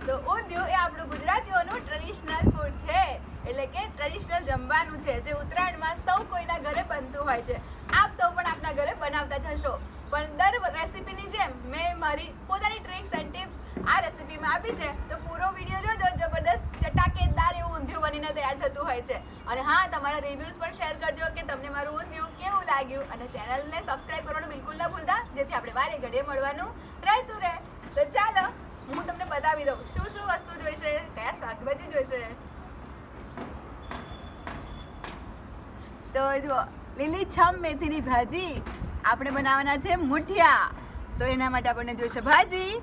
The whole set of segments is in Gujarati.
તો ઊંધિયું એ આપણું ગુજરાતીઓનું ટ્રેડિશનલ ફૂડ છે, એટલે કે ટ્રેડિશનલ જમવાનું છે જે ઉત્તરાયણમાં સૌ કોઈના ઘરે બનતું હોય છે. આપ સૌ પણ આપના ઘરે બનાવતા જ હશો, પણ દર રેસીપીની જેમ મેં મારી પોતાની ટ્રિક્સ એન્ડ ટિપ્સ આ રેસીપીમાં આપી છે. તો પૂરો વિડીયો જોજો, જબરદસ્ત ચટાકેદાર એવું ઊંધિયું બનીને તૈયાર થતું હોય છે. અને હા, તમારા રિવ્યૂઝ પણ શેર કરજો કે તમને મારું ઊંધિયું કેવું લાગ્યું, અને ચેનલને સબસ્ક્રાઇબ કરવાનું બિલકુલ ના ભૂલતા, જેથી આપણે વારે ઘડીએ મળવાનું રહેતું રહે. તો ચાલો હું તમને બતાવી દઉં શું શું વસ્તુ જોઈશે, કયા શાકભાજી જોઈશે. તો જો લીલીછમ મેથીની ભાજી આપણે બનાવવાના છે મુઠિયા. તો એના માટે આપણને જોઈશે ભાજી,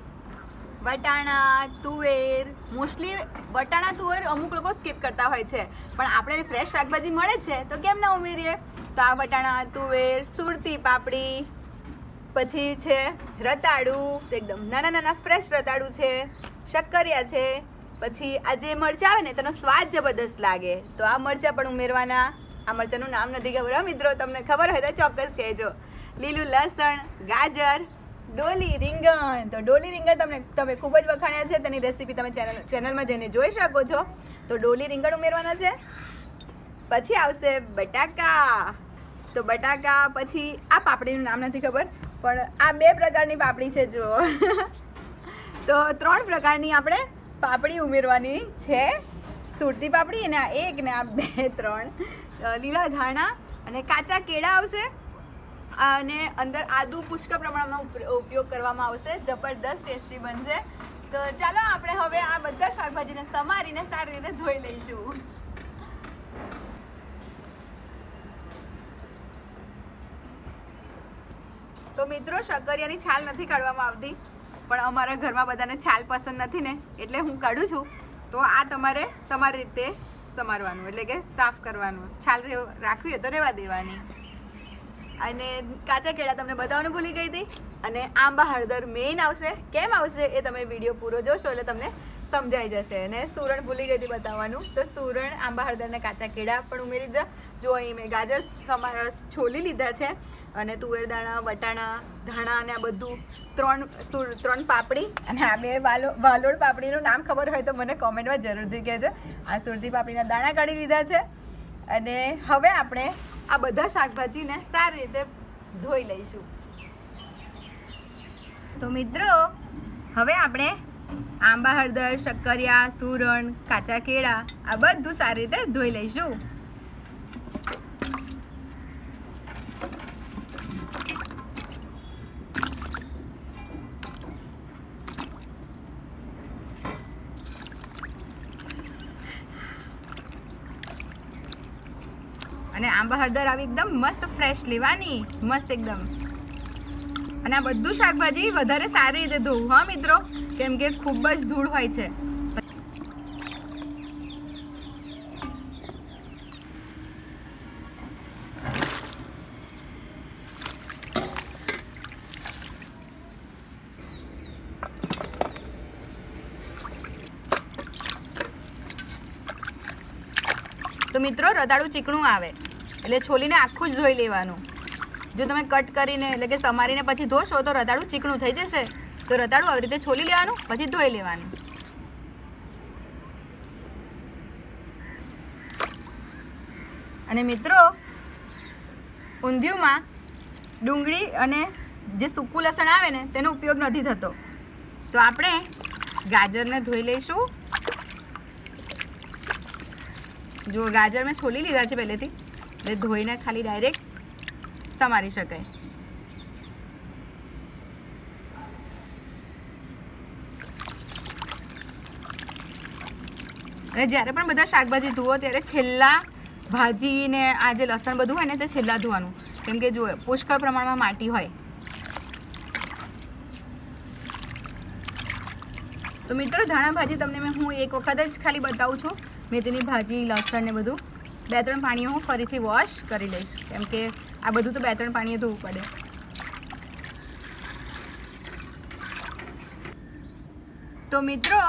વટાણા, તુવેર. મોસ્ટલી વટાણા તુવેર અમુક લોકો સ્કીપ કરતા હોય છે, પણ આપણે ફ્રેશ શાકભાજી મળે છે તો કેમ ના ઉમેરીએ. તો આ વટાણા, તુવેર, સુરતી પાપડી, પછી છે રતાળું, તો એકદમ નાના નાના ફ્રેશ રતાળું છે, શક્કરિયા છે. પછી આ જે મરચાં આવે ને તેનો સ્વાદ જબરદસ્ત લાગે, તો આ મરચાં પણ ઉમેરવાના. આ મરચાંનું નામ નથી ખબર મિત્રો, તમને ખબર હોય તો ચોક્કસ કહેજો. લીલું લસણ, ગાજર, ડોલી રીંગણ. તો ડોલી રીંગણ તમે ખૂબ જ વખાણ્યા છે, તેની રેસીપી તમે ચેનલમાં જઈને જોઈ શકો છો. તો ડોલી રીંગણ ઉમેરવાના છે. પછી આવશે બટાકા. તો બટાકા, પછી આ પાપડીનું નામ નથી ખબર, પણ આ 2 પ્રકારની પાપડી છે જો. તો 3 પ્રકારની આપણે પાપડી ઉમેરવાની છે, સુરતી પાપડી, અને આ 1 ને આ 2 3. લીલા ધાણા અને કાચા કેળા આવશે, અને અંદર આદુ પુષ્કળ પ્રમાણમાં ઉપયોગ કરવામાં આવશે. જબરદસ્ત ટેસ્ટી બનશે. તો ચાલો આપણે હવે આ બધા શાકભાજીને સમારીને સારી રીતે ધોઈ લઈશું. તો મિત્રો, શક્કરિયાની છાલ નથી કાઢવામાં આવતી, પણ અમારા ઘરમાં બધાને છાલ પસંદ નથી ને, એટલે હું કાઢું છું. તો આ તમારે તમારી રીતે સમારવાનું, એટલે કે સાફ કરવાનું. છાલ રાખવી હોય તો રહેવા દેવાની. અને કાચા કેળા તમને બતાવવાનું ભૂલી ગઈ હતી. અને આંબા હળદર મેઇન આવશે. કેમ આવશે એ તમે વિડીયો પૂરો જોશો એટલે તમને સમજાઈ જશે. અને સુરણ ભૂલી ગઈ હતી બતાવવાનું, તો સુરણ, આંબા હળદર અને કાચા કેળા પણ ઉમેરી દીધા. જો અહીં મેં ગાજર છોલી લીધા છે, અને તુવેર દાણા, વટાણા, ધાણા, અને આ બધું 3 પાપડી, અને આ 2 વાલોડ પાપડીનું નામ ખબર હોય તો મને કોમેન્ટમાં જરૂરથી કહેજો. આ સુરતી પાપડીના દાણા કાઢી લીધા છે. અને હવે આપણે આ બધા શાકભાજીને સારી રીતે ધોઈ લઈશું. તો મિત્રો, હવે આપણે આંબા હળદર, શક્કરિયા, સુરણ, કાચા કેળા આ બધું સારી રીતે ધોઈ લઈશું. અને આંબા હળદર આવી એકદમ મસ્ત ફ્રેશ લેવાની, મસ્ત એકદમ. અને આ બધું શાકભાજી વધારે સારી રીતે ધોવું હા મિત્રો, કેમ કે ખૂબ જ ધૂળ હોય છે. તો મિત્રો, રતાળું ચીકણું આવે એટલે છોલીને આખું જ ધોઈ લેવાનું. જો તમે કટ કરીને, એટલે કે સમારીને પછી ધોશો તો રતાળું ચીકણું થઈ જશે. તો રતાળું આવી રીતે છોલી લેવાનું, પછી ધોઈ લેવાનું. અને મિત્રો, ઊંધિયુંમાં ડુંગળી અને જે સૂકું લસણ આવે ને તેનો ઉપયોગ નથી થતો. તો આપણે ગાજરને ધોઈ લઈશું. જો ગાજર મેં છોલી લીધા છે પહેલેથી, એટલે ધોઈને ખાલી ડાયરેક્ટ સમારી શકાય. અને જ્યારે પણ બધા શાકભાજી ધોવો ત્યારે છેલ્લા ભાજી ને આ જે લસણ બધું હોય ને તે છેલ્લા ધોવાનું, કેમ કે જો પુષ્કળ પ્રમાણમાં માટી હોય. તો મિત્રો, ધાણા ભાજી તમને હું એક વખત જ ખાલી બતાવું છું. મેથીની ભાજી, લસણ ને બધું 2-3 પાણીએ હું ફરીથી વોશ કરી લઈશ, કેમ કે આ બધું તો 2-3 પાણીએ ધોવું પડે. તો મિત્રો,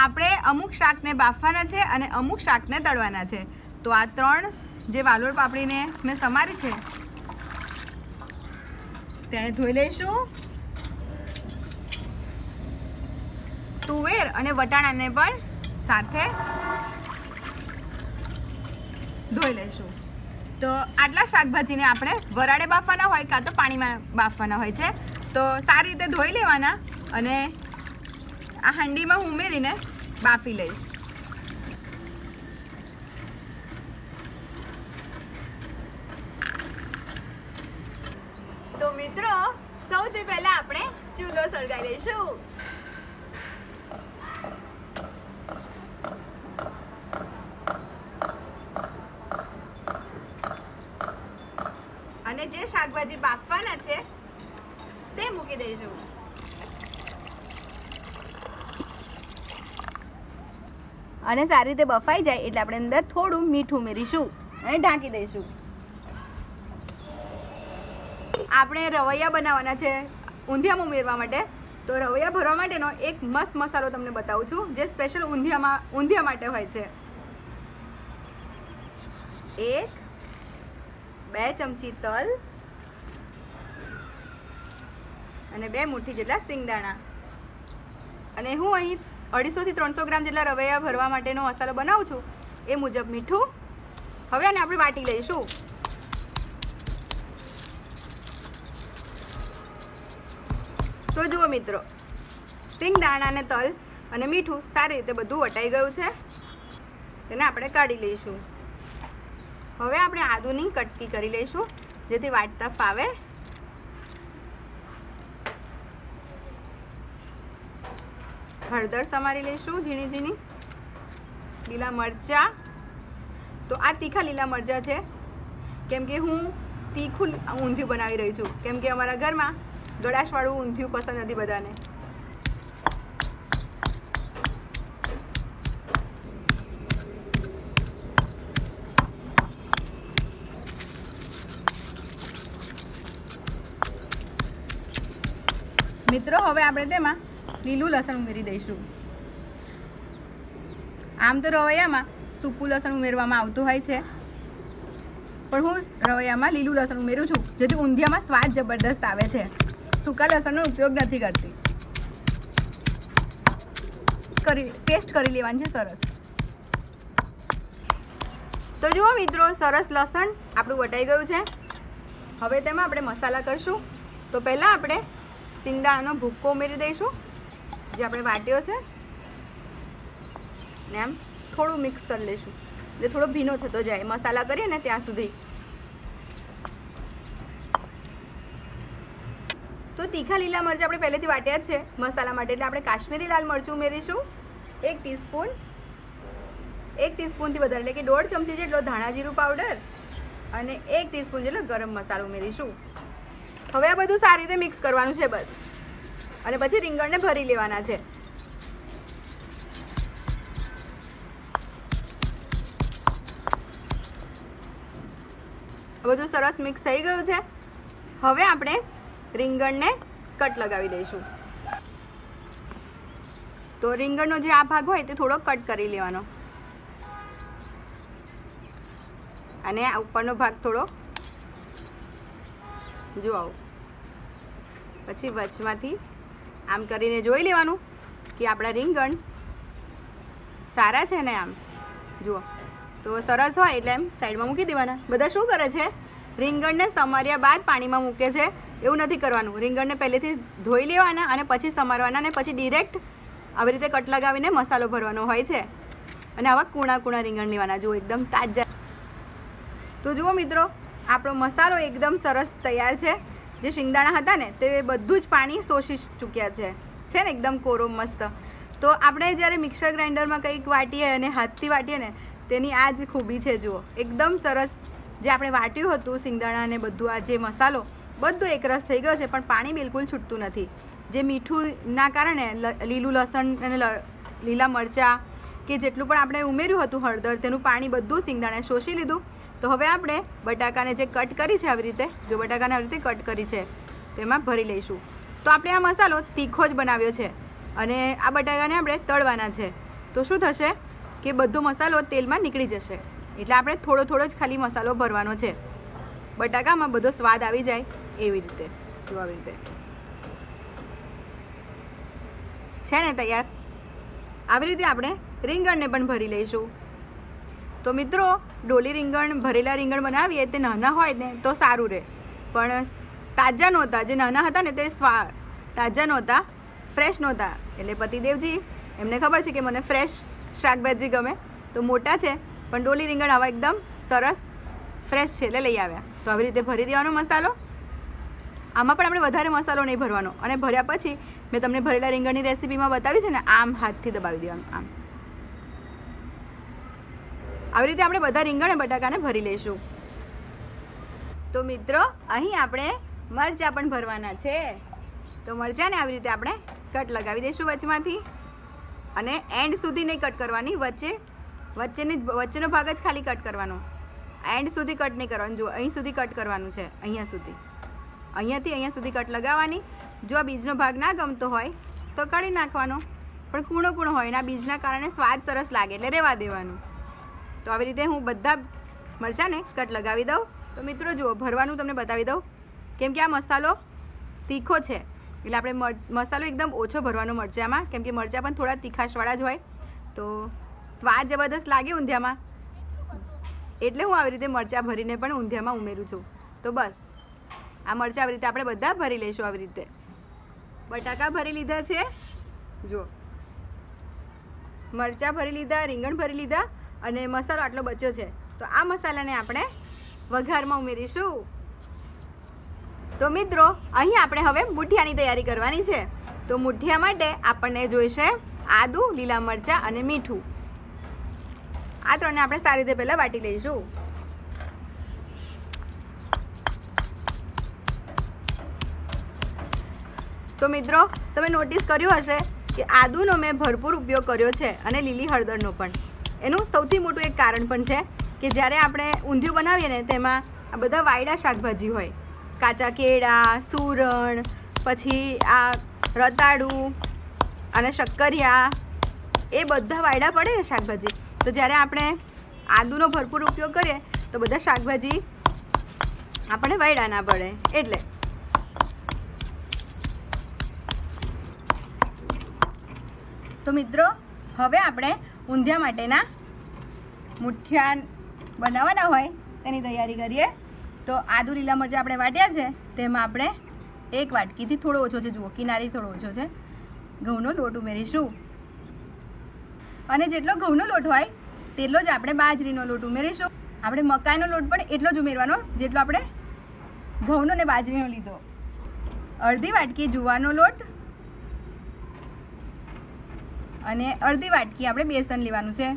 આપણે અમુક શાકને બાફવાના છે અને અમુક શાકને તળવાના છે. તો આ 3 જે વાલોળ પાપડીને મેં સમારી છે તેને ધોઈ લઈશું. તુવેર અને વટાણાને પણ સાથે ધોઈ લઈશું. તો આટલા શાકભાજીને આપણે વરાળે બાફવાના હોય કાં તો પાણીમાં બાફવાના હોય છે. તો સારી રીતે ધોઈ લેવાના અને આ હાંડીમાં હું ઉમેરીને બાફી લઈશ. તો મિત્રો સૌથી પહેલા આપણે ચૂલો સળગાવી લઈશું. અને જે શાકભાજી બાફવાના છે તે મૂકી દઈશું. અને સારી રીતે બફાઈ જાય એટલે આપણે અંદર થોડું મીઠું ઉમેરીશું અને ઢાંકી દઈશું. આપણે રવૈયા બનાવવાના છે ઊંધિયામાં ઉમેરવા માટે. તો રવૈયા ભરવા માટેનો એક મસ્ત મસાલો તમને બતાવું છું જે સ્પેશિયલ ઊંધિયા માટે હોય છે. 1-2 ચમચી તલ અને 2 મુઠ્ઠી જેટલા સિંગદાણા. અને હું અહીં 250 થી 300 ગ્રામ જેટલા રવૈયા ભરવા માટેનો મસાલો બનાવું છું એ મુજબ મીઠું. હવે આને આપણે વાટી લઈશું. તો જુઓ મિત્રો, સિંગદાણા અને તલ અને મીઠું સારી રીતે બધું વટાઈ ગયું છે. તેને આપણે કાઢી લઈશું. હવે આપણે આદુની કટકી કરી લઈશું જેથી વાટતા ફાવે. હળદર સમારી લઈશું ઝીણી ઝીણી. લીલા મરચાં. તો આ તીખા લીલા મરચાં છે કેમ કે હું તીખું ઊંધિયું બનાવી રહી છું, કેમ કે અમારા ઘરમાં ગળાશવાળું ઊંધિયું પસંદ નથી બધાને. મિત્રો હવે આપણે તેમાં લીલું લસણ ઉમેરી દઈશું. આમ તો રવૈયામાં સૂકું લસણ ઉમેરવામાં આવતું હોય છે, પણ હું રવૈયામાં લીલું લસણ ઉમેરું છું જેથી ઊંધિયામાં સ્વાદ જબરદસ્ત આવે છે. સૂકા લસણનો ઉપયોગ નથી કરતી. પેસ્ટ કરી લેવાની છે સરસ. તો જુઓ મિત્રો, સરસ લસણ આપણું વટાઈ ગયું છે. હવે તેમાં આપણે મસાલા કરશું. તો પહેલાં આપણે સિંગદાણાનો ભૂક્કો ઉમેરી દઈશું જે આપણે વાટ્યો છે ને આમ થોડું મિક્સ કરી લઈશું એટલે થોડો ભીનો થતો જાય મસાલા કરીએ ને ત્યાં સુધી. તો તીખા લીલા મરચાં આપણે પહેલેથી વાટ્યા જ છે મસાલા માટે, એટલે આપણે કાશ્મીરી લાલ મરચું ઉમેરીશું 1 ટીસ્પૂન. 1 ટીસ્પૂનથી વધારે એટલે કે 1.5 ચમચી જેટલો ધાણા જીરું પાવડર અને 1 ટીસ્પૂન જેટલો ગરમ મસાલો ઉમેરીશું. હવે આ બધું સારી રીતે મિક્સ કરવાનું છે બસ. અને પછી રીંગણને ભરી લેવાના છે. બધું સરસ મિક્સ થઈ ગયું છે. હવે આપણે રીંગણને કટ લગાવી દઈશું. તો રીંગણનો જે આ ભાગ હોય તે થોડો કટ કરી લેવાનો અને આ ઉપરનો ભાગ થોડો જો આવો. પછી વચમાંથી આમ કરીને જોઈ લેવાનું કે આપણા રીંગણ સારા છે ને. આમ જુઓ તો સરસ હોય એટલે એમ સાઈડમાં મૂકી દેવાના. બધા શું કરે છે, રીંગણને સમાર્યા બાદ પાણીમાં મૂકે છે. એવું નથી કરવાનું. રીંગણને પહેલેથી ધોઈ લેવાના અને પછી સમારવાના અને પછી ડિરેક્ટ આવી રીતે કટ લગાવીને મસાલો ભરવાનો હોય છે. અને આવા કૂણા કૂણા રીંગણ લેવાના જુઓ એકદમ તાજા. તો જુઓ મિત્રો, આપણો મસાલો એકદમ સરસ તૈયાર છે. જે શિંગદાણા હતા ને તે બધું જ પાણી શોષી ચૂક્યા છે ને એકદમ કોરો મસ્ત. તો આપણે જ્યારે મિક્સર ગ્રાઇન્ડરમાં કંઈક વાટીએ અને હાથથી વાટીએ ને તેની આ જ ખૂબી છે. જુઓ એકદમ સરસ જે આપણે વાટ્યું હતું શિંગદાણા અને બધું આ જે મસાલો બધું એકરસ થઈ ગયો છે, પણ પાણી બિલકુલ છૂટતું નથી. જે મીઠુંના કારણે લીલું લસણ અને લીલા મરચાં કે જેટલું પણ આપણે ઉમેર્યું હતું હળદર તેનું પાણી બધું શિંગદાણાએ શોષી લીધું. તો હવે આપણે બટાકાને જે કટ કરી છે આવી રીતે, જો બટાકાને આવી રીતે કટ કરી છે તેમાં ભરી લઈશું. તો આપણે આ મસાલો તીખો જ બનાવ્યો છે અને આ બટાકાને આપણે તળવાના છે. તો શું થશે કે બધો મસાલો તેલમાં નીકળી જશે. એટલે આપણે થોડો થોડો જ ખાલી મસાલો ભરવાનો છે. બટાકામાં બધો સ્વાદ આવી જાય એવી રીતે. જો આવી રીતે છે ને તૈયાર. આવી રીતે આપણે રીંગણને પણ ભરી લઈશું. તો મિત્રો, ડોલી રીંગણ, ભરેલા રીંગણ બનાવીએ તે નાના હોય ને તો સારું રહે, પણ તાજા નહોતા, જે નાના હતા ને તે તાજા નહોતા, ફ્રેશ નહોતા. એટલે પતિદેવજી એમને ખબર છે કે મને ફ્રેશ શાકભાજી ગમે, તો મોટા છે પણ ડોલી રીંગણ આવા એકદમ સરસ ફ્રેશ છે એટલે લઈ આવ્યા. તો આવી રીતે ભરી દેવાનો મસાલો. આમાં પણ આપણે વધારે મસાલો નહીં ભરવાનો, અને ભર્યા પછી મેં તમને ભરેલા રીંગણની રેસીપીમાં બતાવી છે ને, આમ હાથથી દબાવી દેવાનું. આમ આવી રીતે આપણે બધા રીંગણ અને બટાકાને ભરી લઈશું. તો મિત્રો, અહીં આપણે મરચાં પણ ભરવાના છે. તો મરચાંને આવી રીતે આપણે કટ લગાવી દઈશું વચમાંથી, અને એન્ડ સુધી નહીં કટ કરવાની, વચ્ચેનો ભાગ જ ખાલી કટ કરવાનો. એન્ડ સુધી કટ નહીં કરવાનું. જુઓ, અહીં સુધી કટ કરવાનું છે, અહીંયા સુધી, અહીંયાથી અહીંયા સુધી કટ લગાવવાની. જો આ બીજનો ભાગ ના ગમતો હોય તો કાઢી નાખવાનો, પણ કૂણો કૂણો હોય એના બીજના કારણે સ્વાદ સરસ લાગે એટલે રહેવા દેવાનું. તો આવી રીતે હું બધા મરચાંને કટ લગાવી દઉં. તો મિત્રો જુઓ, ભરવાનું તમને બતાવી દઉં, કેમ કે આ મસાલો તીખો છે એટલે આપણે મસાલો એકદમ ઓછો ભરવાનો મરચાંમાં, કેમ કે મરચાં પણ થોડા તીખાશવાળા જ હોય, તો સ્વાદ જબરદસ્ત લાગે ઊંધિયામાં, એટલે હું આવી રીતે મરચાં ભરીને પણ ઊંધિયામાં ઉમેરું છું. તો બસ આ મરચાં આવી રીતે આપણે બધા ભરી લઈશું. આવી રીતે બટાકા ભરી લીધા છે, જુઓ, મરચાં ભરી લીધા, રીંગણ ભરી લીધા, અને મસાલો આટલો બચ્યો છે. તો આ મસાલાને આપણે વઘારમાં ઉમેરીશું. તો મિત્રો, અહીં આપણે હવે મુઠિયાની તૈયારી કરવાની છે. તો મુઠિયા માટે આપણને જોઈશે આદુ, લીલા મરચાં અને મીઠું. આ ત્રણને આપણે સારી રીતે પહેલાં વાટી લઈશું. તો મિત્રો, તમે નોટિસ કર્યું હશે કે આદુનો મેં ભરપૂર ઉપયોગ કર્યો છે, અને લીલી હળદરનો પણ. એનું સૌથી મોટું એક કારણ પણ છે કે જ્યારે આપણે ઊંધિયું બનાવીએ ને, તેમાં આ બધા વાયડા શાકભાજી હોય, કાચા કેળા, સૂરણ, પછી આ રતાળું અને શક્કરિયા, એ બધા વાયડા પડે ને શાકભાજી. તો જ્યારે આપણે આદુનો ભરપૂર ઉપયોગ કરીએ તો બધા શાકભાજી આપણે વાયડા ના પડે. એટલે તો મિત્રો, હવે આપણે ઊંધિયા માટેના મુઠિયા બનાવવાના હોય તેની તૈયારી કરીએ. તો આદુ, લીલા મરચાં આપણે વાટ્યા છે, તેમાં આપણે એક વાટકીથી થોડો ઓછો છે, જુઓ કિનારી થોડો ઓછો છે, ઘઉંનો લોટ ઉમેરીશું. અને જેટલો ઘઉંનો લોટ હોય તેટલો જ આપણે બાજરીનો લોટ ઉમેરીશું. આપણે મકાઈનો લોટ પણ એટલો જ ઉમેરવાનો જેટલો આપણે ઘઉંનો ને બાજરીનો લીધો. અડધી વાટકી જુવારનો લોટ અને અડધી વાટકી આપણે બેસન લેવાનું છે.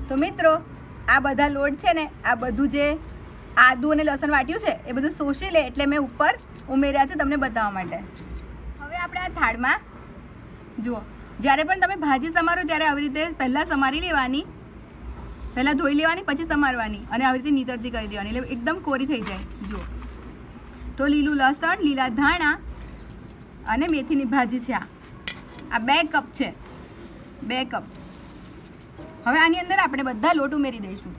તો મિત્રો, આ બધા લોટ છે ને, આ બધું જે આદુ અને લસણ વાટ્યું છે એ બધું શોષી લે, એટલે મેં ઉપર ઉમેર્યા છે તમને બતાવવા માટે. હવે આપણે આ થાળમાં જુઓ, જ્યારે પણ તમે ભાજી સમારો ત્યારે આવી રીતે પહેલાં સમારી લેવાની, પહેલાં ધોઈ લેવાની, પછી સમારવાની, અને આવી રીતે નીતરતી કરી દેવાની, એટલે એકદમ કોરી થઈ જાય. જુઓ, તો લીલું લસણ, લીલા ધાણા અને મેથીની ભાજી છે. આ 2 કપ છે, 2 કપ. હવે આની અંદર આપણે બધા લોટ ઉમેરી દઈશું.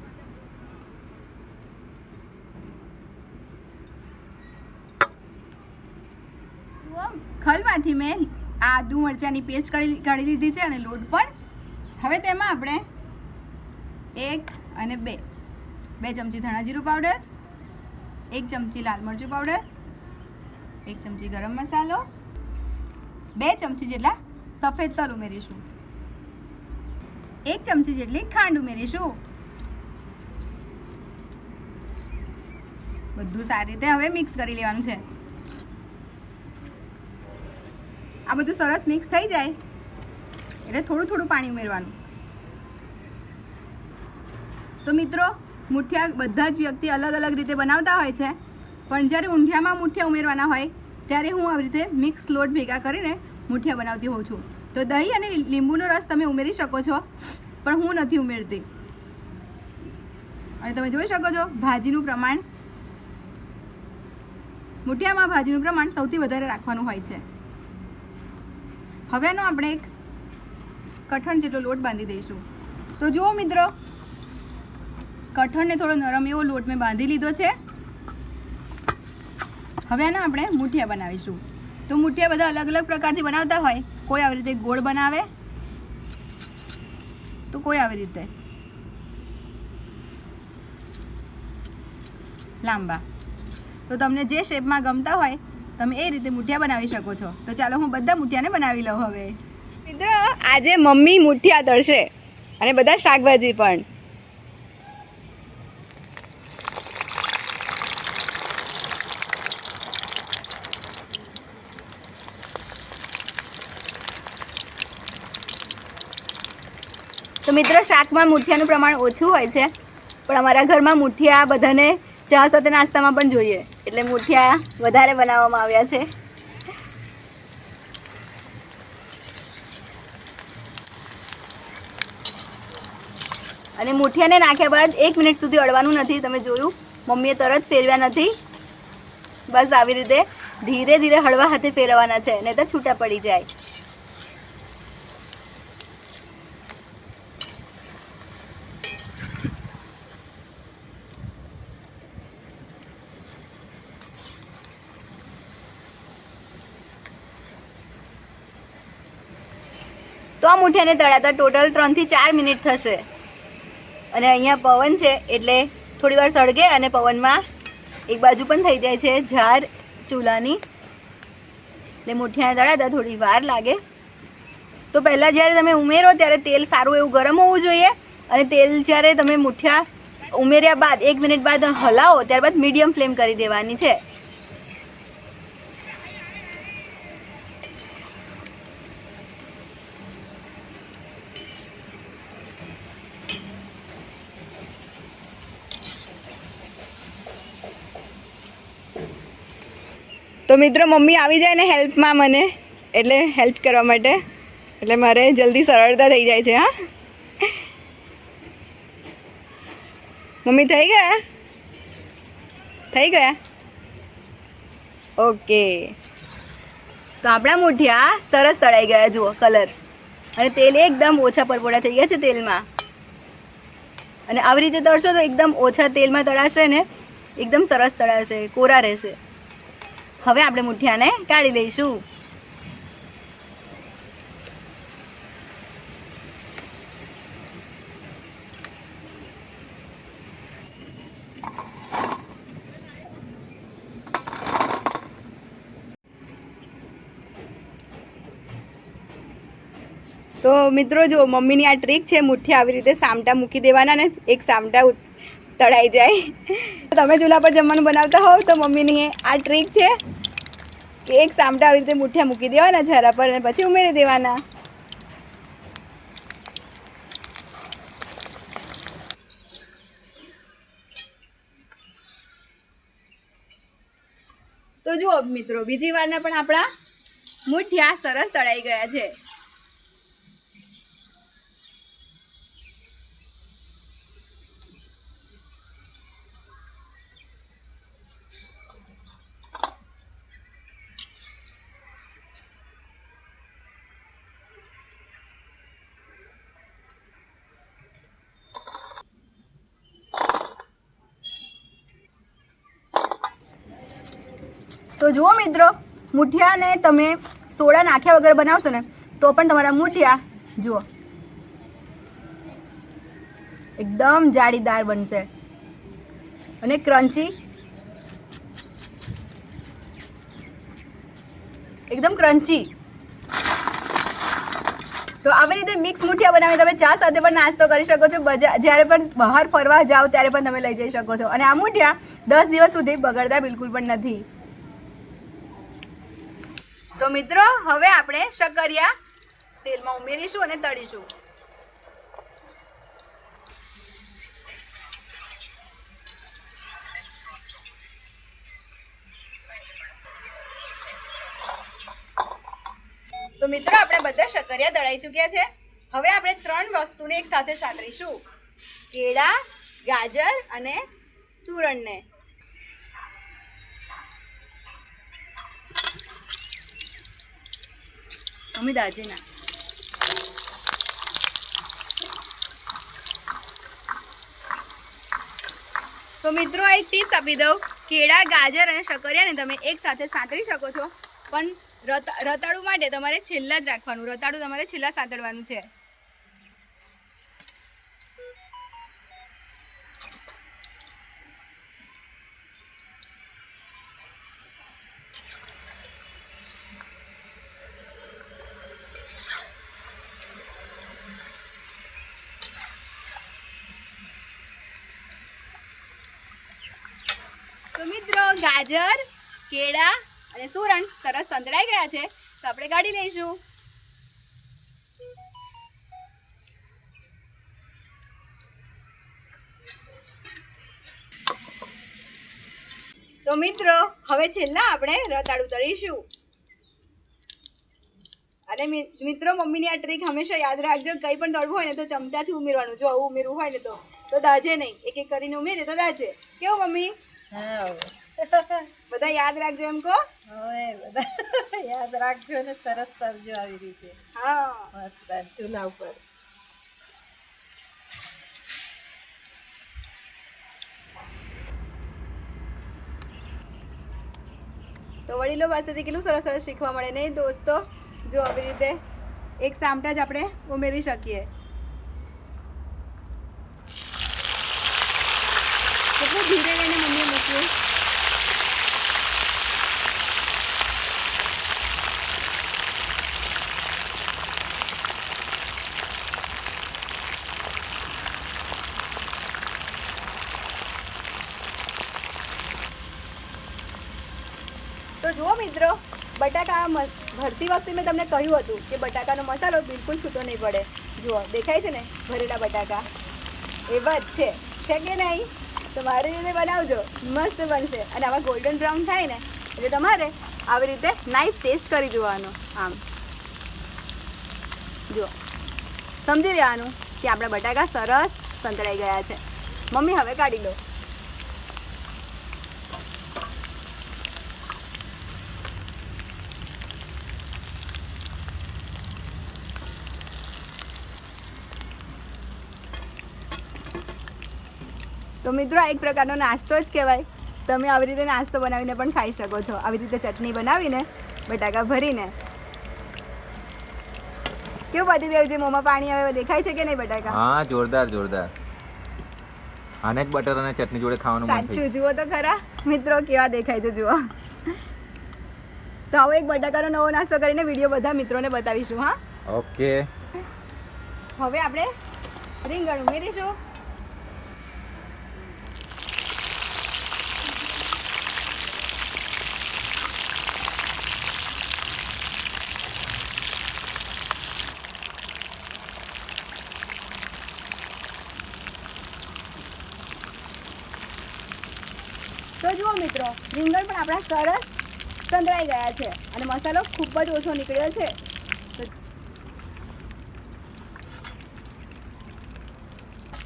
ખલમાંથી મેં આદુ મરચાંની પેસ્ટ કાઢી લીધી છે, અને લોટ પણ. હવે તેમાં આપણે 1 અને 2 ચમચી ધાણા જીરું પાવડર, 1 ચમચી લાલ મરચું પાવડર, 1 ચમચી ગરમ મસાલો, 2 ચમચી જેટલા સફેદ તલ ઉમેરીશું, 1 ચમચી જેટલી ખાંડ ઉમેરીશું. બધું સારી રીતે હવે મિક્સ કરી લેવાનું છે. આ બધું સરસ મિક્સ થઈ જાય એટલે થોડું થોડું પાણી ઉમેરવાનું. તો મિત્રો, મુઠિયા બધા જ વ્યક્તિ અલગ અલગ રીતે બનાવતા હોય છે, પણ જ્યારે ઊંધિયામાં મુઠિયા ઉમેરવાના હોય ત્યારે હું આવી રીતે મિક્સ લોટ ભેગા કરીને મુઠિયા બનાવતી હોઉં છું. તો દહીં અને લીંબુનો રસ તમે ઉમેરી શકો છો, પણ હું નથી ઉમેરતી. અને તમે જોઈ શકો છો ભાજીનું પ્રમાણ, મુઠિયામાં ભાજીનું પ્રમાણ સૌથી વધારે રાખવાનું હોય છે. હવેનો આપણે એક કઠણ જેટલો લોટ બાંધી દઈશું. તો જુઓ મિત્રો, કઠણને થોડો નરમ એવો લોટ મેં બાંધી લીધો છે. હવે આના આપણે મુઠિયા બનાવીશું. તો મુઠિયા બધા અલગ અલગ પ્રકારથી બનાવતા હોય. કોઈ આવી રીતે ગોળ બનાવે, તો કોઈ આવી રીતે લાંબા. તો તમને જે શેપમાં ગમતા હોય તમે એ રીતે મુઠિયા બનાવી શકો છો. તો ચાલો હું બધા મુઠિયાને બનાવી લઉં. હવે મિત્રો આજે મમ્મી મુઠિયા તળશે અને બધા શાકભાજી પણ. તો મિત્રો શાકમાં મુઠિયાનું પ્રમાણ ઓછું હોય છે, પણ અમારા ઘરમાં મુઠિયા બધાને ચા સાથે નાસ્તામાં પણ જોઈએ, એટલે મુઠિયા વધારે બનાવવામાં આવ્યા છે. અને મુઠિયાને નાખ્યા બાદ 1 મિનિટ સુધી અડવાનું નથી. તમે જોયું મમ્મીએ તરત ફેરવ્યા નથી. બસ આવી રીતે ધીરે ધીરે હળવા હાથે ફેરવવાના છે, નહીં તો છૂટા પડી જાય. તો આ મુઠિયાને તળાતા ટોટલ 3 થી 4 મિનિટ થશે. અને અહીંયા પવન છે એટલે થોડી વાર સળગે અને પવનમાં એક બાજુ પણ થઈ જાય છે ઝાર ચૂલાની, એટલે મુઠિયાને તળાતા થોડી વાર લાગે. તો પહેલાં જ્યારે તમે ઉમેરો ત્યારે તેલ સારું એવું ગરમ હોવું જોઈએ. અને તેલ જ્યારે તમે મુઠિયા ઉમેર્યા બાદ 1 મિનિટ બાદ હલાવો, ત્યારબાદ મીડિયમ ફ્લેમ કરી દેવાની છે. તો મિત્રો મમ્મી આવી જાય ને હેલ્પમાં મને, એટલે હેલ્પ કરવા માટે, એટલે મારે જલ્દી સરળતા થઈ જાય છે. હા મમ્મી થઈ ગયા? ઓકે. તો આપણા મુઠિયા સરસ તળાઈ ગયા, જુઓ કલર, અને તેલ એકદમ ઓછા પરપોળા થઈ ગયા છે તેલમાં. અને આવી રીતે તળશો તો એકદમ ઓછા તેલમાં તળાશે ને એકદમ સરસ તળાશે, કોરા રહેશે. હવે આપણે મુઠિયાને કાઢી લઈશું. તો મિત્રો જો મમ્મીની આ ટ્રીક છે, મુઠ્ઠી આવી રીતે સામટા મૂકી દેવાના ને એક સામટા તળાઈ જાય. તમે ચૂલા પર જમવાનું બનાવતા હોવ તો મમ્મીની આ ટ્રીક છે કે એક સામટા આવી રીતે મુઠ્ઠિયા મૂકી દેવાના ઝારા પર અને પછી ઉમેરી દેવાના. તો જુઓ મિત્રો, બીજી વારના પણ આપણા મુઠ્ઠિયા સરસ તળાઈ ગયા છે. તો જુઓ મિત્રો, મુઠિયાને તમે સોડા નાખ્યા વગર બનાવશો ને તો પણ તમારા મુઠિયા જુઓ એકદમ જાળીદાર બનશે અને ક્રન્ચી, એકદમ ક્રન્ચી. તો આવી રીતે મિક્સ મુઠિયા બનાવી તમે ચા સાથે પણ નાસ્તો કરી શકો છો. જ્યારે પણ બહાર ફરવા જાઓ ત્યારે પણ તમે લઈ જઈ શકો છો. અને આ મુઠિયા 10 દિવસ સુધી બગડતા બિલકુલ પણ નથી. તો મિત્રો હવે આપણે શક્કરિયા તેલમાં ઉમેરીશું અને તળીશું. તો મિત્રો આપણે બધા શક્કરિયા તળાઈ ચૂક્યા છે. હવે આપણે 3 વસ્તુને એક સાથે સાતરીશું: કેળા, ગાજર અને સુરણને. મમ્મી દાજે ના. તો મિત્રો એક ટિપ્સ આપી દઉં કેળા, ગાજર અને શક્કરિયાને તમે એક સાથે સાંતળી શકો છો, પણ રતાળું માટે તમારે છેલ્લા જ રાખવાનું. રતાળું તમારે છેલ્લા સાંતળવાનું છે. તો મિત્રો ગાજર, કેળા અને સુરણ સરસ સંતળાઈ ગયા છે, તો આપણે કાઢી લઈશું. તો મિત્રો હવે છેલ્લા આપણે રતાળું તળીશું. અને મિત્રો મમ્મીની આ ટ્રીક હંમેશા યાદ રાખજો, કંઈ પણ તળવું હોય ને તો ચમચાથી ઉમેરવાનું. જો આવું ઉમેરવું હોય ને તો દાજે નહીં, એક એક કરીને ઉમેરે તો દાજે. કેવું મમ્મી? બધા યાદ રાખજો એમ કહો. હવે બધા યાદ રાખજો ને સરસ તરજો આવી રીતે. હા, મસ્ત ચૂલા ઉપર. તો વડીલો પાસેથી કેટલું સરસ સરસ શીખવા મળે નહીં દોસ્તો. જો આવી રીતે એક સામટા જ આપણે ઉમેરી શકીએ. કેટલું ધીરે રહીને મમ્મીએ મૂક્યું. તો જુઓ મિત્રો, બટાકા ભરતી વખતે મેં તમને કહ્યું હતું કે બટાકાનો મસાલો બિલકુલ છૂટો નહીં પડે. જુઓ દેખાય છે ને ભરેલા બટાકા એવા જ છે કે નહીં? તો મારી રીતે બનાવજો, મસ્ત બનશે. અને આવા ગોલ્ડન બ્રાઉન થાય ને એટલે તમારે આવી રીતે નાઈસ ટેસ્ટ કરી જોવાનો. આમ જુઓ, સમજી લેવાનું કે આપણા બટાકા સરસ સંતળાઈ ગયા છે. મમ્મી હવે કાઢી લો. તો મિત્રો આ એક પ્રકારનો નાસ્તો જ કહેવાય. તમે આવી રીતે નાસ્તો બનાવીને પણ ખાઈ શકો છો. આવી રીતે ચટણી બનાવીને બટાકા ભરીને. કેવું બધી દેવજી, મોંમાં પાણી આવે, દેખાય છે કે નહીં બટાકા? હા, જોરદાર જોરદાર. આને જ બટર અને ચટણી જોડે ખાવાનું મન થઈ. સાચું, જુઓ તો ખરા મિત્રો કેવા દેખાય છે, જુઓ. તો હવે એક બટાકાનો નવો નાસ્તો કરીને વિડીયો બધા મિત્રોને બતાવીશું. હા, ઓકે. હવે આપણે રીંગણ ઉમેરીશું. તો જુઓ મિત્રો, રીંગણ પણ આપણા સરસ સંતળાઈ ગયા છે અને મસાલો ખૂબ જ ઓછો નીકળ્યો છે.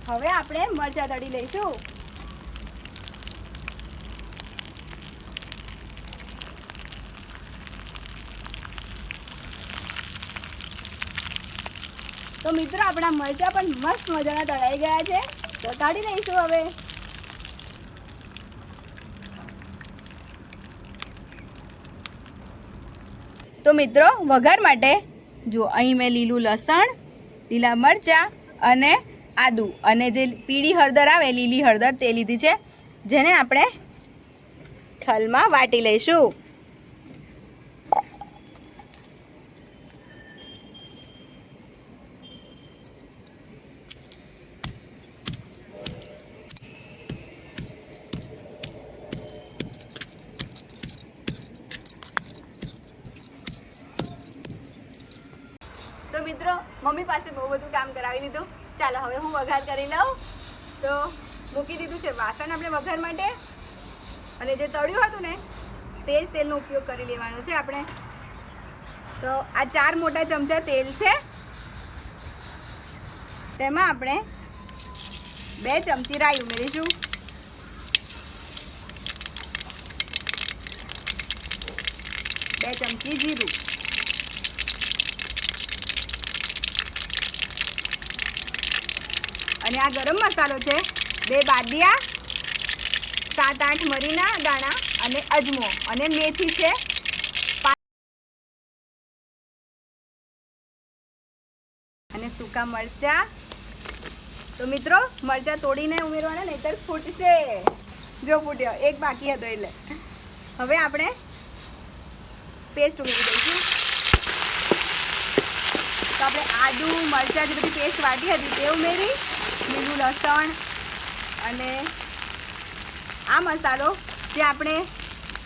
હવે આપણે મરચાં તળી લઈશું. તો મિત્રો આપણા મરચાં પણ મસ્ત મજાના તળાઈ ગયા છે, તો કાઢી લઈશું હવે. તો મિત્રો વઘાર માટે જુઓ, અહીં મેં લીલું લસણ, લીલા મરચાં અને આદું અને જે પીળી હળદર આવે, લીલી હળદર, તે લીધી છે, જેને આપણે ખલમાં વાટી લઈશું. તો મિત્રો મમ્મી પાસે બહુ બધું કામ કરાવી લીધું. ચાલો હવે હું વઘાર કરી લઉં. તો મૂકી દીધું છે વાસણ આપણે વઘાર માટે, અને જે તળ્યું હતું ને તે જ તેલનો ઉપયોગ કરી લેવાનો છે આપણે. તો આ 4 મોટા ચમચા તેલ છે, તેમાં આપણે 2 ચમચી રાઈ ઉમેરીશું. 2 ચમચી જીરું, અને આ ગરમ મસાલો છે 2 બાદિયા 7-8 મરીના દાણા અને અજમો અને મેથી છે અને સૂકા મરચા. તો મિત્રો મરચા તોડીને ઉમેરવાના, નહીતર ફૂટશે. જો ફૂટ્યો, એક બાકી હતો એટલે. હવે આપણે પેસ્ટ ઉમેરી દઈશું. તો આપણે આદુ મરચાં જે બધી પેસ્ટ વાટી હતી તે ઉમેરી, લીલું લસણ અને આ મસાલો જે આપણે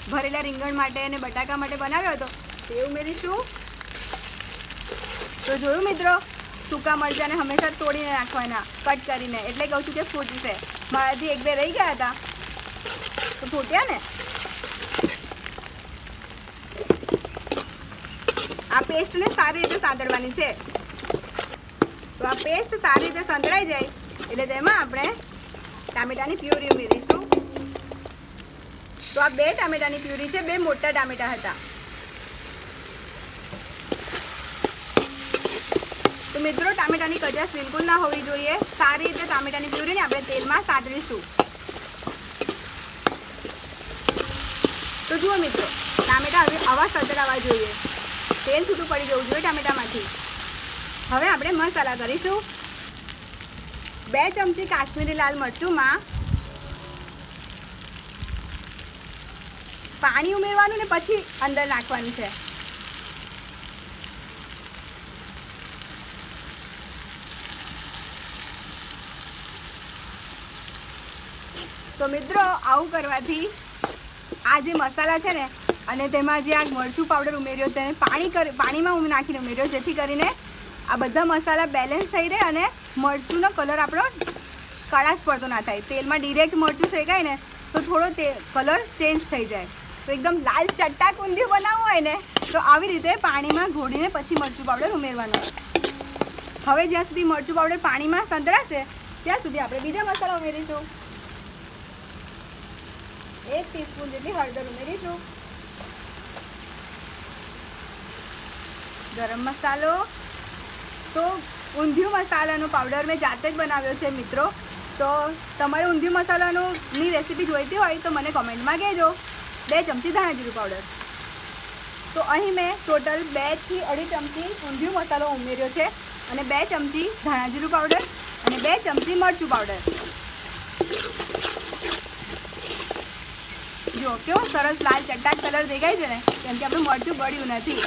ભરેલા રીંગણ માટે અને બટાકા માટે બનાવ્યો હતો તે ઉમેરીશું. તો જોયું મિત્રો, સૂકા મરચાંને હંમેશા તોડીને નાખવાના, કટ કરીને, એટલે કહું છું કે ફૂટશે. મારાથી 1-2 રહી ગયા હતા તો ફૂટ્યા ને. આ પેસ્ટને સારી રીતે સાંતળવાની છે. તો આ પેસ્ટ સારી રીતે સંતળાઈ જાય એટલે તેમાં આપણે ટામેટાની પ્યુરી ઉમેરીશું. તો આ 2 ટામેટાની પ્યુરી છે, 2 મોટા ટામેટા હતા. તો મિત્રો ટામેટાની કચાશ બિલકુલ ના હોવી જોઈએ. સારી રીતે ટામેટાની પ્યુરીને આપણે તેલમાં સાતળીશું. તો જુઓ મિત્રો, ટામેટા હવે આવા સતળાવા જોઈએ, તેલ છૂટું પડી જવું જોઈએ ટામેટામાંથી. હવે આપણે મસાલા કરીશું. 2 ચમચી કાશ્મીરી લાલ મરચુંમાં પાણી ઉમેરવાનું ને પછી અંદર નાખવાનું છે. તો મિત્રો આવું કરવાથી આ જે મસાલા છે ને અને તેમાં જે આ મરચું પાવડર ઉમેર્યો તેને પાણીમાં નાખીને ઉમેર્યો, જેથી કરીને આ બધા મસાલા બેલેન્સ થઈ રહે અને મરચુંનો કલર આપણો કળાશ પડતો ના થાય. તેલમાં ડિરેક્ટ મરચું શેકાય ને તો થોડો કલર ચેન્જ થઈ જાય. તો એકદમ લાલ ચટ્ટાક ઊંધિયું બનાવવું હોય ને તો આવી રીતે પાણીમાં ઘોળીને પછી મરચું પાવડર ઉમેરવાનું. હવે જ્યાં સુધી મરચું પાવડર પાણીમાં સંતળાશે ત્યાં સુધી આપણે બીજા મસાલા ઉમેરીશું. 1 ટીસ્પૂન જેટલી હળદર ઉમેરીશું. ગરમ મસાલો. તો ઊંધિયું મસાલાનો પાવડર મેં જાતે જ બનાવ્યો છે મિત્રો. તો તમારે ઊંધિયું મસાલાની રેસીપી જોઈતી હોય તો મને કોમેન્ટમાં કહેજો. 2 ચમચી ધાણા જીરું પાવડર. તો અહીં મેં ટોટલ 2 થી 2.5 ચમચી ઊંધિયું મસાલો ઉમેર્યો છે અને 2 ચમચી ધાણા જીરું પાવડર અને 2 ચમચી મરચું પાવડર. જો કેવો સરસ લાલ ચટ્ટાક કલર દેખાય છે ને, કેમ કે આપણું મરચું બળ્યું નથી.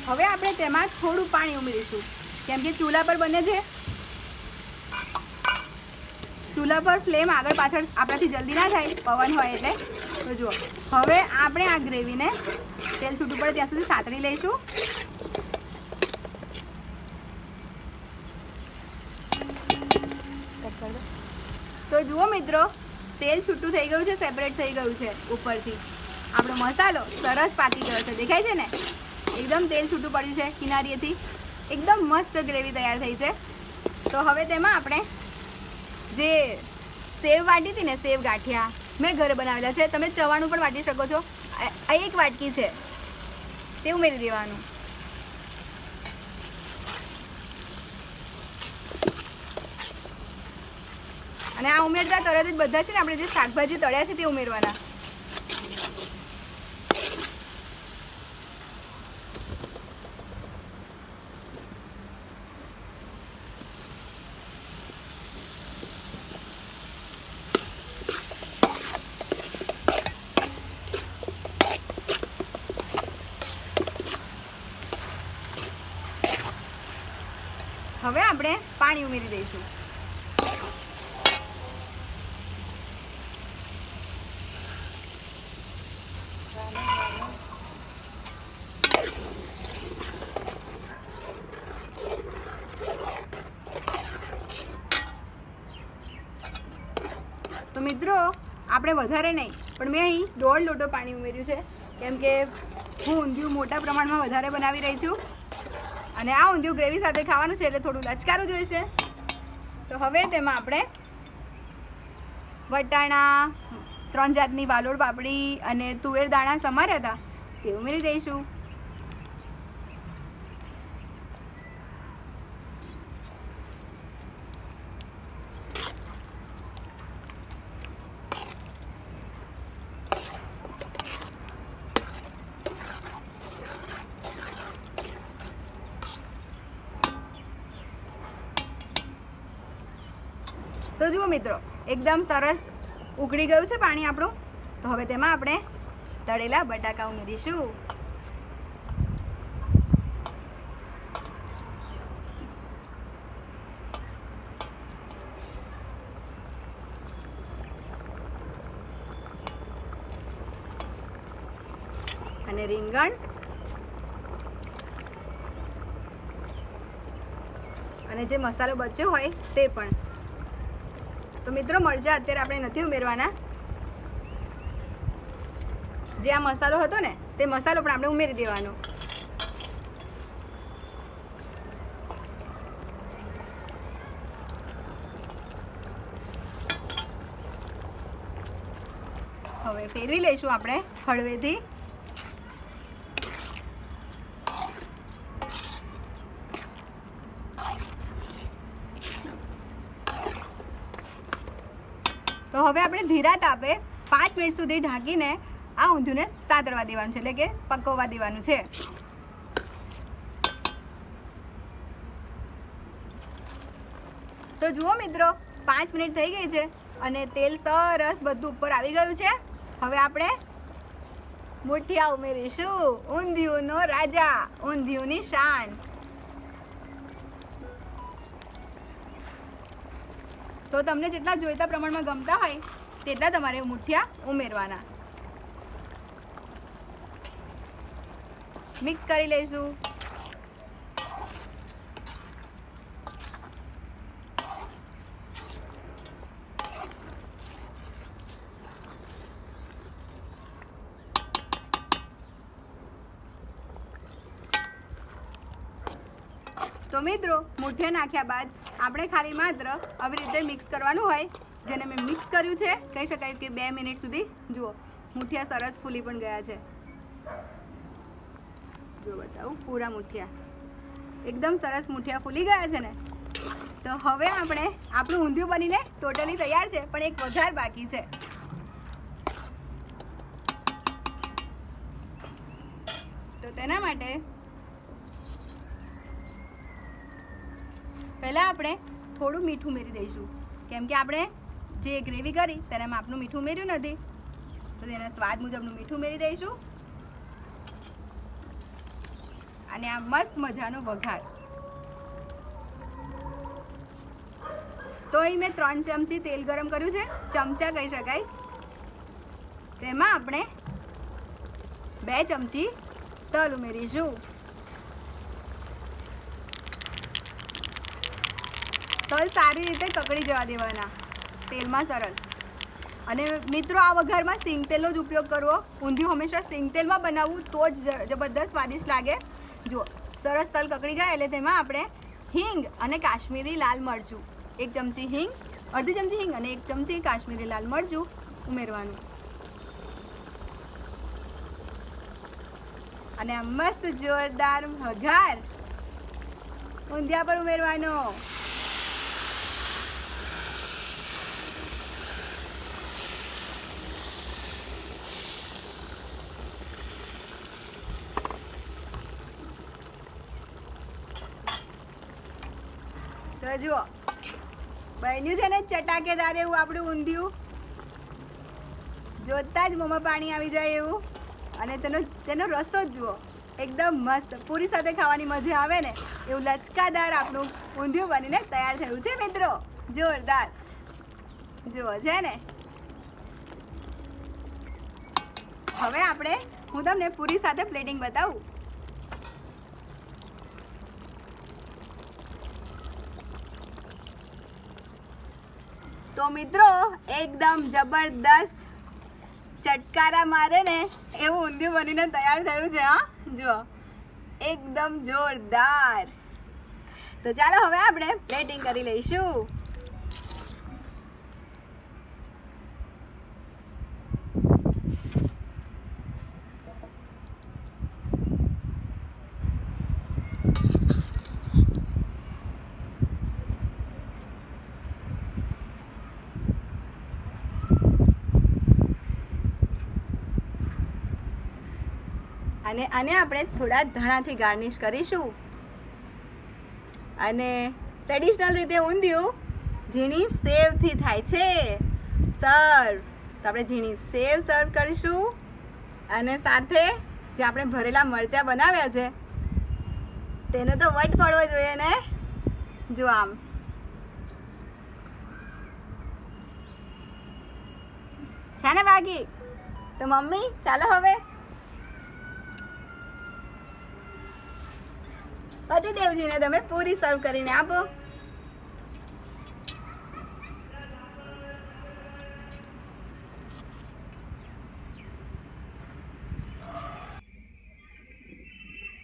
હવે આપણે તેમાં થોડું પાણી ઉમેરીશું, કેમ કે ચૂલા પર બને છે. ચૂલા પર ફ્લેમ આગળ પાછળ આપણાથી જલ્દી ના થાય, પવન હોય એટલે. તો જુઓ, હવે આપણે આ ગ્રેવીને તેલ છૂટું પડે ત્યાં સુધી સાતળી લઈશું. તો જુઓ મિત્રો, તેલ છૂટું થઈ ગયું છે, સેપરેટ થઈ ગયું છે ઉપરથી. આપણો મસાલો સરસ પાકી ગયો છે, દેખાય છે ને? એકદમ તેલ છૂટું પડ્યું છે કિનારીએથી. એકદમ મસ્ત ગ્રેવી તૈયાર થઈ છે. તો હવે તેમાં આપણે જે સેવ વાટી હતી ને, સેવ ગાંઠિયા મેં ઘરે બનાવેલા છે. તમે ચવાણું પણ વાટી શકો છો. આ 1 વાટકી છે તે ઉમેરી દેવાનું. અને આ ઉમેરતા તરત જ બધા છે ને આપણે જે શાકભાજી તળ્યા છે તે ઉમેરવાના. હવે આપણે પાણી ઉમેરી દઈશું. તો મિત્રો આપણે વધારે નહીં, પણ મેં અહીં 1.5 લોટો પાણી ઉમેર્યું છે, કેમ કે હું ઊંધિયું મોટા પ્રમાણમાં વધારે બનાવી રહી છું અને આ ઊંધિયું ગ્રેવી સાથે ખાવાનું છે એટલે થોડું લચકારું જોઈશે. તો હવે તેમાં આપણે વટાણા, 3 જાતની વાલોળ પાપડી અને તુવેર દાણા સમાર્યા હતા તે ઉમેરી દઈશું. તો જુઓ મિત્રો, એકદમ સરસ ઉકળી ગયું છે પાણી આપણું. તો હવે તેમાં આપણે તળેલા બટાકા ઉમેરીશું. અને રીંગણ અને જે મસાલો બચ્યો હોય તે પણ. તો મિત્રો મરચાં અત્યારે આપણે નથી ઉમેરવાના. જે આ મસાલો હતો ને તે મસાલો પણ આપણે ઉમેરી દેવાનો. હવે ફેરવી લઈશું આપણે હળવેથી. તો હવે આપણે ધીરા તાપે 5 મિનિટ સુધી ઢાંકીને આ ઊંધિયુંને સાતળવા દેવાનું છે, એટલે કે પકવવા દેવાનું છે. તો જુઓ મિત્રો, 5 મિનિટ થઈ ગઈ છે અને તેલ સરસ બધું ઉપર આવી ગયું છે. હવે આપણે મુઠિયા ઉમેરીશું. ઊંધિયુંનો રાજા, ઊંધિયુંની શાન. તો તમને જેટલા જોઈતા પ્રમાણમાં ગમતા હોય તેટલા તમારે મુઠિયા ઉમેરવાના. મિક્સ કરી લઈશું. તો મિત્રો, મુઠિયા નાખ્યા બાદ આપણે ખાલી માત્ર આવી રીતે મિક્સ કરવાનું હોય. જેને મેં મિક્સ કર્યું છે, કહી શકાય કે 2 મિનિટ સુધી. જુઓ, મુઠિયા સરસ ફૂલી પણ ગયા છે. જો બતાવું, પૂરા મુઠિયા એકદમ સરસ મુઠિયા ફૂલી ગયા છે ને. તો હવે આપણે આપણું ઊંધિયું બનીને ટોટલી તૈયાર છે, પણ એક વઘાર બાકી છે. તો તેના માટે પહેલાં આપણે થોડું મીઠું ઉમેરી દઈશું, કેમ કે આપણે જે ગ્રેવી કરી તેનામાં આપણું મીઠું ઉમેર્યું નથી. તો તેના સ્વાદ મુજબનું મીઠું ઉમેરી દઈશું. અને આ મસ્ત મજાનો વઘાર. તો અહીં મેં 3 ચમચી તેલ ગરમ કર્યું છે, ચમચા કહી શકાય. તેમાં આપણે 2 ચમચી તલ ઉમેરીશું. તલ સારી રીતે કકડી જવા દેવાના તેલમાં સરસ. અને મિત્રો, આ વઘારમાં સિંગ તેલનો જ ઉપયોગ કરવો. ઊંધિયું હંમેશા સિંગ તેલમાં બનાવવું તો જ જબરદસ્ત સ્વાદિષ્ટ લાગે. જુઓ, સરસ તલ કકડી જાય એટલે તેમાં આપણે હિંગ અને કાશ્મીરી લાલ મરચું, 1 ચમચી હિંગ, અડધી ચમચી હિંગ અને 1 ચમચી કાશ્મીરી લાલ મરચું ઉમેરવાનું. અને આ મસ્ત જોરદાર વઘાર ઊંધિયા પર ઉમેરવાનો. તો જુઓ, બન્યું છે ને ચટાકેદાર એવું આપણું ઊંધિયું. જોતા જ મોંમાં પાણી આવી જાય એવું. અને તેનો રસો જ જુઓ, એકદમ મસ્ત. પૂરી સાથે ખાવાની મજા આવે ને એવું લચકાદાર આપણું ઊંધિયું બનીને તૈયાર થયું છે મિત્રો. જોરદાર જુઓ છે ને. હવે હું તમને પૂરી સાથે પ્લેટિંગ બતાવું. તો મિત્રો, એકદમ જબરદસ્ત ચટકારા મારે ને એવું ઊંધિયું બનીને તૈયાર થયું છે. હા જુઓ, એકદમ જોરદાર. તો ચાલો હવે આપણે પ્લેટિંગ કરી લઈશું. અને આને આપણે થોડા ધાણાથી ગાર્નિશ કરીશું. અને ટ્રેડિશનલ રીતે ઊંધિયું ઝીણી સેવથી થાય છે સર્વ. તો આપણે ઝીણી સેવ સર્વ કરીશું અને સાથે જે આપણે ભરેલા મરચાં બનાવ્યા છે તેનો તો વટ પડવો જોઈએ ને. જો આમ છે ને બાકી. તો મમ્મી ચાલો હવે પતિદેવજીને તમે પૂરી સર્વ કરીને આપો.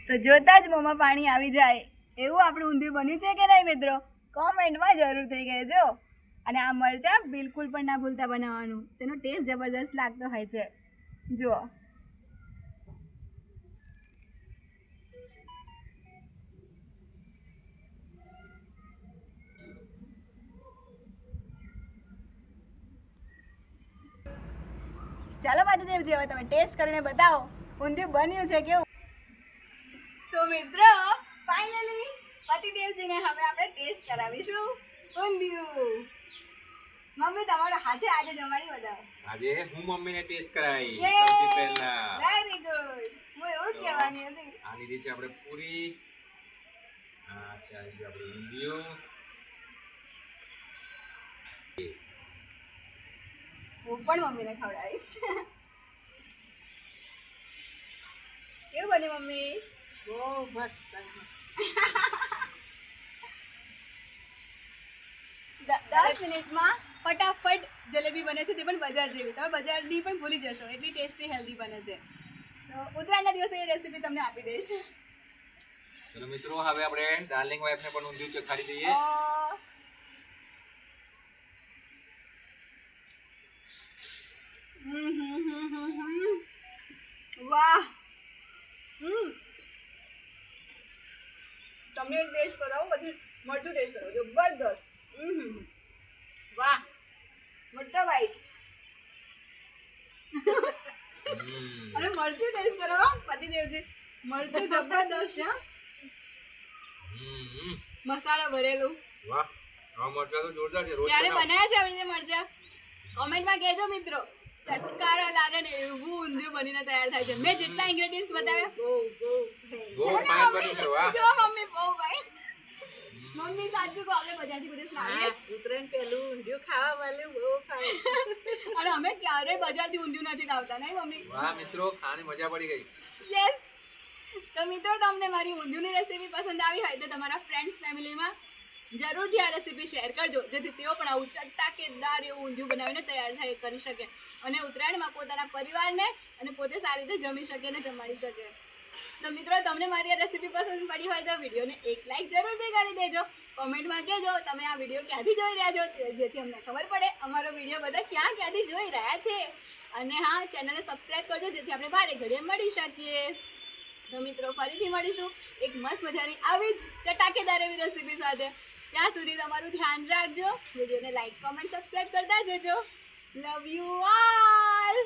તો જોતા જ મોંમાં પાણી આવી જાય એવું આપણું ઊંધિયું બન્યું છે કે નહીં મિત્રો? કોમેન્ટમાં જરૂરથી કહેજો. અને આ મરચાં બિલકુલ પણ ના ભૂલતા બનાવવાનું, તેનો ટેસ્ટ જબરદસ્ત લાગતો હોય છે. જુઓ ચાલો પતિદેવજી હવે તમે ટેસ્ટ કરીને બતાવો ઊંધિયું બન્યું છે કેવું. તો મિત્રો ફાઇનલી પતિદેવજીને હવે આપણે ટેસ્ટ કરાવીશું ઊંધિયું. મમ્મી તમારા હાથે આજે જમાડી બતાવો. આજે હું મમ્મીને ટેસ્ટ કરાવી Yay! સૌથી પહેલા. Very good. હું એવું જ કહેવાની હતી. આ લીધી છે આપણે પૂરી. આ છે આવી ગયું આપણું ઊંધિયું. હું પણ મમ્મીને ખવડાવીશ. કેવું બન્યું મમ્મી? બહુ મસ્ત. 10 મિનિટમાં ફટાફટ જલેબી બને છે, તે પણ બજાર જેવી. તમે બજારની પણ ભૂલી જશો એટલી ટેસ્ટી હેલ્ધી બને છે. તો ઉત્તરાયણના દિવસે એ રેસીપી તમને આપી દઈશ. ચલો મિત્રો હવે આપણે ડાર્લિંગ વાઈફને પણ ઊંધિયું ચખાડી દઈએ. વાહ. તમને એક ટેસ્ટ કરાવો પછી મરચું ટેસ્ટ કરો. જબરદસ્ત. વાહ મોટો બાઈટ. અને મરચું ટેસ્ટ કરો પતિદેવજી. મરચું જબરદસ્ત છે. મસાલા ભરેલું. વાહ આ મરચાં તો જોરદાર છે. રોજ ક્યારે બનાવો. બનાવ્યા છે આવી રીતે મરચાં? કોમેન્ટમાં કહેજો મિત્રો. ચટકારા લાગે ને એવું ઊંધિયું બનીને તૈયાર થાય છે. મેં જેટલા ઇન્ગ્રેડિયન્ટ્સ બતાવ્યા બહુ ફાઇન બન્યું છે. વાહ જો મમ્મી બહુ ભાઈ. મમ્મી સાચું કહો આપણે બજારથી બધું લાવીએ જ. ઉત્તરાયણ પહેલું ઊંધિયું ખાવા મળ્યું બહુ ફાઇન. અને અમે ક્યારેય બજારથી ઊંધિયું નથી લાવતા નહીં મમ્મી. વાહ મિત્રો ખાવાની મજા પડી ગઈ. યસ. તો મિત્રો તમને મારી ઊંધિયુંની રેસીપી પસંદ આવી હોય તો તમારા ફ્રેન્ડ્સ ફેમિલીમાં જરૂરથી આ રેસીપી શેર કરજો, જેથી તેઓ પણ આવું ચટાકેદાર એવું ઊંધિયું બનાવીને તૈયાર થાય કરી શકે અને ઉત્તરાયણમાં પોતાના પરિવારને અને પોતે સારી રીતે જમી શકે અને જમાડી શકે. તો મિત્રો તમને મારી આ રેસીપી પસંદ પડી હોય તો વિડીયોને એક લાઈક જરૂરથી કરી દેજો. કોમેન્ટમાં કહેજો તમે આ વિડીયો ક્યાંથી જોઈ રહ્યા છો, જેથી અમને ખબર પડે અમારો વિડીયો બધા ક્યાંથી જોઈ રહ્યા છે. અને હા, ચેનલને સબસ્ક્રાઈબ કરજો જેથી આપણે વારે ઘડીએ મળી શકીએ. તો મિત્રો ફરીથી મળીશું એક મસ્ત મજાની આવી જ ચટાકેદાર એવી રેસીપી સાથે. ત્યાં સુધી તમારું ધ્યાન રાખજો. વિડીયોને લાઈક, કોમેન્ટ, સબસ્ક્રાઈબ કરતા જજો. Love you all.